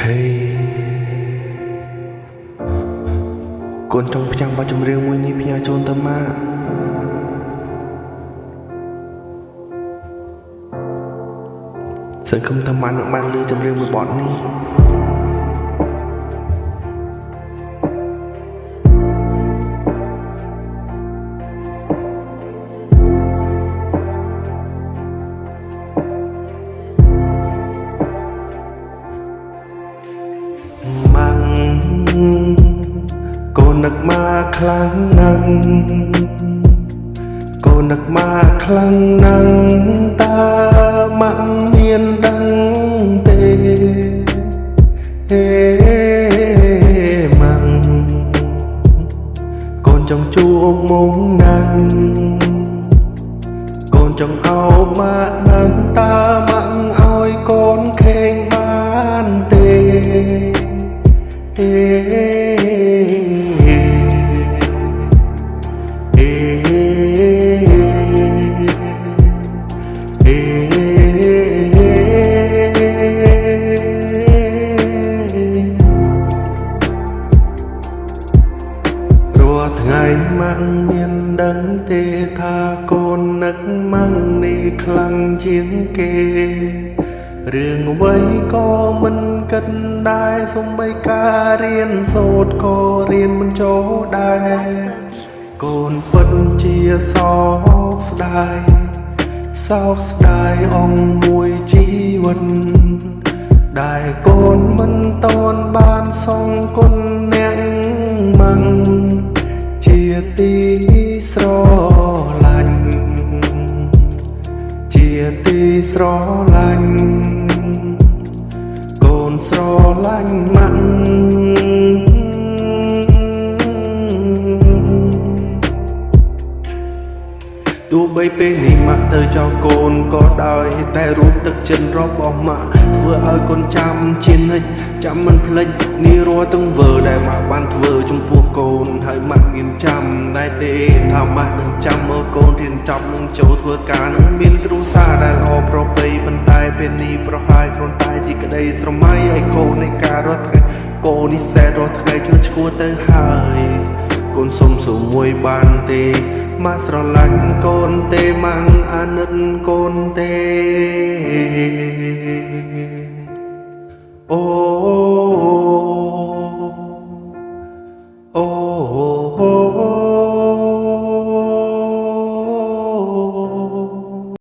កូនចង់ផ្ចាំបទចម្រៀងមួយនេះផ្ញើជូនទៅម៉ាសង្ឃឹមថាម៉ានឹងបានឮចម្រៀងមួយបទនេះកូននឹកមកខ្លាំងណាស់កូននឹកមកខ្លាំងណាស់តើមកមានដឹងទេម៉ាំកូនចង់ជួបមុំណាស់កូនចង់អោបមកនឹងតើមកឲ្យកូនខេងបានទេថ្ងៃម៉ាក់មានដឹងទេថាកូននឹកម៉ាក់នេះខ្លាំងជាងគេរឿងអ្វីក៏មិនគិតដែរសូម្បីការរៀនសូត្រក៏រៀនមិនចូលដែរកូនពិតជាសោកស្ដាយអងមួយជីវិតដែលកូនមិនតន់បានសងគុណអ្នកម៉ាំងជាទីស្រឡាញ់ជាទីស្រឡាញ់កូនស្រឡាញ់ម៉ាក់ទោះបីពេលនេះម៉ាក់ទៅចោលកូនក៏ដោយតែរូបទឹកចិត្តរបស់ម៉ាក់ធ្វើឲ្យកូនចាំជានិច្ចចាំមិនភ្លេចនេះរាល់ទង្វើដែលម៉ាក់បានធ្វើចំពោះកូនហើយម៉ាក់មានចាំដែរទេថាម៉ាក់នឹងចាំមើលកូនរៀនចប់នឹងចូលធ្វើការនឹងមានគ្រួសារដែលល្អប្រពៃប៉ុន្តែពេលនេះប្រហាយគ្រាន់តែជាក្តីស្រមៃឲ្យកូននៃការរត់ថ្ងៃកូននេះសែរត់ថ្ងៃជួយឈួរទៅហើយកូនសុំសួរមួយបានទេម៉ាក់ស្រឡាញ់កូនទេម៉ាំងអាណិតកូនទេអូ